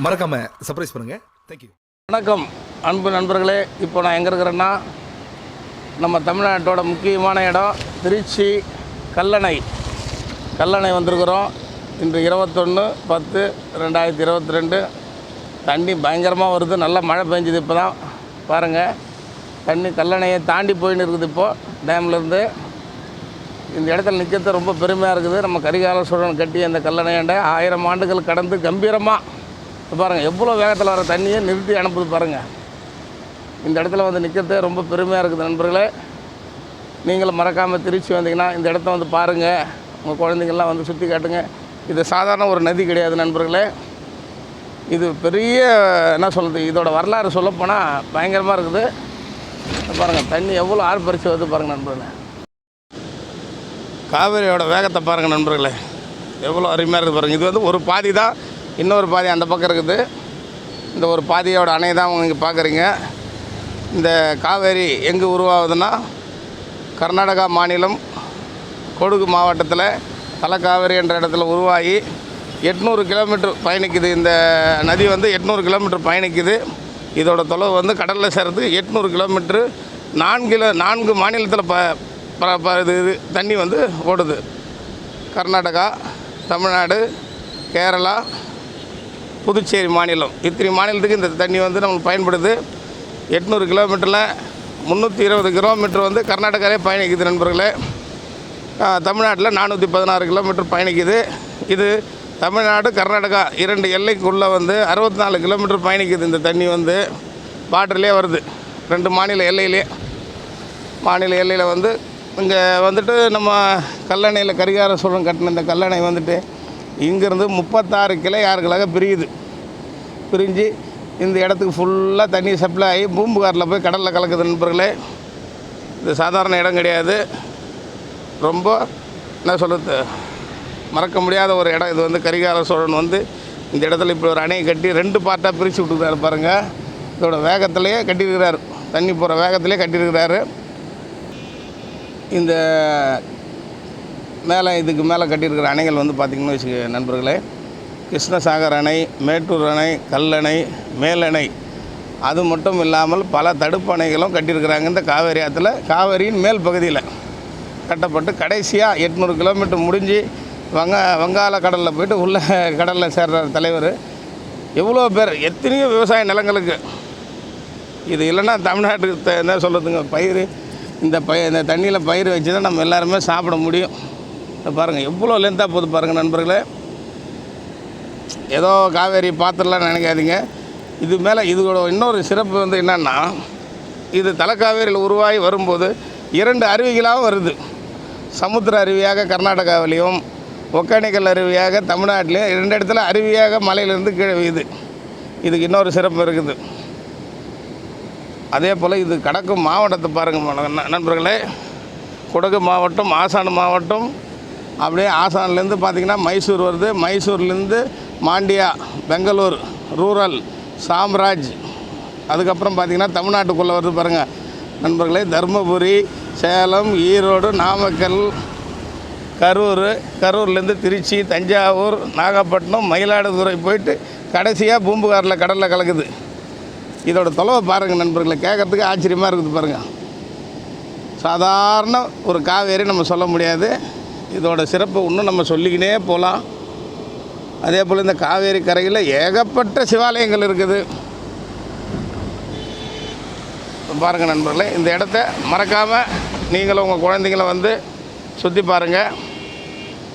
மறக்காம சர்ப்ரைஸ் பண்ணுங்கள். தேங்க்யூ. வணக்கம் அன்பு நண்பர்களே. இப்போ நான் எங்கே இருக்கிறேன்னா, நம்ம தமிழ்நாட்டோட முக்கியமான இடம் திருச்சி கல்லணை வந்திருக்கிறோம். இன்று 21/10/2022. தண்ணி பயங்கரமாக வருது. நல்லா மழை பெஞ்சுது. இப்போ தான் பாருங்கள், தண்ணி கல்லணையை தாண்டி போயின்னு இருக்குது. இப்போது டேம்லேருந்து இந்த இடத்துல நிற்கிறது ரொம்ப பெருமையாக இருக்குது. நம்ம கரிகால சோழன் கட்டிய அந்த கல்லணையாண்ட 1000 ஆண்டுகள் கடந்து கம்பீரமாக பாருங்கள் எவ்வளோ வேகத்தில் வர தண்ணியை நிறுத்தி அனுப்புது பாருங்கள். இந்த இடத்துல வந்து நிற்கிறது ரொம்ப பெருமையாக இருக்குது நண்பர்களே. நீங்களும் மறக்காமல் திருச்சி வந்தீங்கன்னா இந்த இடத்த வந்து பாருங்கள். உங்கள் குழந்தைங்கள்லாம் வந்து சுற்றி காட்டுங்க. இது சாதாரண ஒரு நதி கிடையாது நண்பர்களே. இது பெரிய என்ன சொல்கிறது, இதோட வரலாறு சொல்லப்போனால் பயங்கரமாக இருக்குது. பாருங்கள் தண்ணி எவ்வளோ ஆர்ப்பரிச்சு வருது பாருங்கள் நண்பர்களே. காவேரியோட வேகத்தை பாருங்கள் நண்பர்களே, எவ்வளோ அருமையாக இருக்குது பாருங்கள். இது வந்து ஒரு பாதி தான், இன்னொரு பாதி அந்த பக்கம் இருக்குது. இந்த ஒரு பாதியோட அணை தான் இங்கே பார்க்குறீங்க. இந்த காவேரி எங்கே உருவாகுதுன்னா, கர்நாடகா மாநிலம் கொடகு மாவட்டத்தில் தலக்காவேரி என்ற இடத்துல உருவாகி 800 கிலோமீட்டர் பயணிக்குது. இந்த நதி வந்து 800 கிலோமீட்டர் பயணிக்குது. இதோட தொலைவு வந்து கடலில் சேர்றது 800 கிலோமீட்ரு. 4 மாநிலத்தில் இது தண்ணி வந்து ஓடுது. கர்நாடகா, தமிழ்நாடு, கேரளா, புதுச்சேரி மாநிலம், இத்தனை மாநிலத்துக்கு இந்த தண்ணி வந்து நம்மளுக்கு பயன்படுது. 800 கிலோமீட்டரில் 320 கிலோமீட்டர் வந்து கர்நாடகாவே பயணிக்குது நண்பர்களே. தமிழ்நாட்டில் 416 கிலோமீட்டர் பயணிக்குது. இது தமிழ்நாடு கர்நாடகா 2 எல்லைக்குள்ளே வந்து 64 கிலோமீட்டர் பயணிக்குது. இந்த தண்ணி வந்து பார்டர்லேயே வருது. 2 மாநில எல்லையில் வந்து இங்கே வந்துட்டு நம்ம கல்லணையில் கரிகால சோழன் கட்டின இந்த கல்லணை வந்துட்டு இங்கேருந்து 36 கிளையாறுகளாக பிரிஞ்சு இந்த இடத்துக்கு ஃபுல்லாக தண்ணி சப்ளை ஆகி பூம்புகாரில் போய் கடலில் கலக்குது நண்பர்களே. இது சாதாரண இடம் கிடையாது. ரொம்ப என்ன சொல்கிறது, மறக்க முடியாத ஒரு இடம் இது. வந்து கரிகால சோழன் வந்து இந்த இடத்துல இப்படி ஒரு அணையை கட்டி 2 பார்ட்டாக பிரித்து விட்டுருக்காரு பாருங்கள். இதோட வேகத்திலேயே கட்டியிருக்கிறார், தண்ணி போகிற வேகத்திலே கட்டியிருக்கிறாரு. இந்த இதுக்கு மேலே கட்டியிருக்கிற அணைகள் வந்து பார்த்திங்கன்னு வச்சுக்க நண்பர்களே, கிருஷ்ணசாகர் அணை, மேட்டூர் அணை, கல்லணை, மேலணை, அது மட்டும் இல்லாமல் பல தடுப்பு அணைகளும் கட்டியிருக்கிறாங்க. இந்த காவேரி ஆற்றுல காவேரியின் மேல் பகுதியில் கட்டப்பட்டு கடைசியாக 800 கிலோமீட்டர் முடிஞ்சு வங்காள கடலில் போய்ட்டு உள்ள கடலில் சேர்ற தலைவர். எவ்வளோ பேர், எத்தனையோ விவசாய நிலங்களுக்கு இது இல்லைன்னா தமிழ்நாட்டுக்கு என்ன சொல்கிறதுங்க, பயிர் இந்த தண்ணியில் பயிர் வச்சு தான் நம்ம எல்லாருமே சாப்பிட முடியும். பாருங்கள் எவ்வளோ லென்த்தாக போகுது பாருங்கள் நண்பர்களே. ஏதோ காவேரி பார்த்துடலாம் நினைக்காதீங்க. இது மேலே இதோட இன்னொரு சிறப்பு வந்து என்னென்னா, இது தலக்காவேரியில் உருவாகி வரும்போது 2 அருவிகளாகவும் வருது. சமுத்திர அருவியாக கர்நாடகாவிலையும், ஒகேனக்கல் அருவியாக தமிழ்நாட்டிலையும் 2 இடத்துல அருவியாக மலையிலேருந்து கீழே வீயுது. இதுக்கு இன்னொரு சிறப்பு இருக்குது. அதே போல் இது கடக்கும் மாவட்டத்தை பாருங்கள் நண்பர்களே. குடகு மாவட்டம், ஆசான் மாவட்டம், அப்படியே ஆசான்லேருந்து பார்த்திங்கன்னா மைசூர் வருது. மைசூர்லேருந்து மாண்டியா, பெங்களூர் ரூரல், சாம்ராஜ், அதுக்கப்புறம் பார்த்திங்கன்னா தமிழ்நாட்டுக்குள்ளே வருது பாருங்கள் நண்பர்களே. தருமபுரி, சேலம், ஈரோடு, நாமக்கல், கரூர்லேருந்து திருச்சி, தஞ்சாவூர், நாகப்பட்டினம், மயிலாடுதுறை போயிட்டு கடைசியாக பூம்புகாரில் கடலில் கலக்குது. இதோட தொலைவை பாருங்கள் நண்பர்களை, கேட்குறதுக்கு ஆச்சரியமாக இருக்குது பாருங்கள். சாதாரண ஒரு காவேரி நம்ம சொல்ல முடியாது. இதோட சிறப்பு இன்னும் நம்ம சொல்லிக்கினே போகலாம். அதே போல் இந்த காவேரி கரையில் ஏகப்பட்ட சிவாலயங்கள் இருக்குது பாருங்கள் நண்பர்களே. இந்த இடத்த மறக்காமல் நீங்களும் உங்கள் குழந்தைங்கள வந்து சுற்றி பாருங்கள்.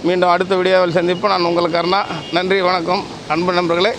மீண்டும் அடுத்த வீடியோவில் சந்திப்போம். நான் உங்களுக்கு அருணா. நன்றி, வணக்கம் அன்பு நண்பர்களே.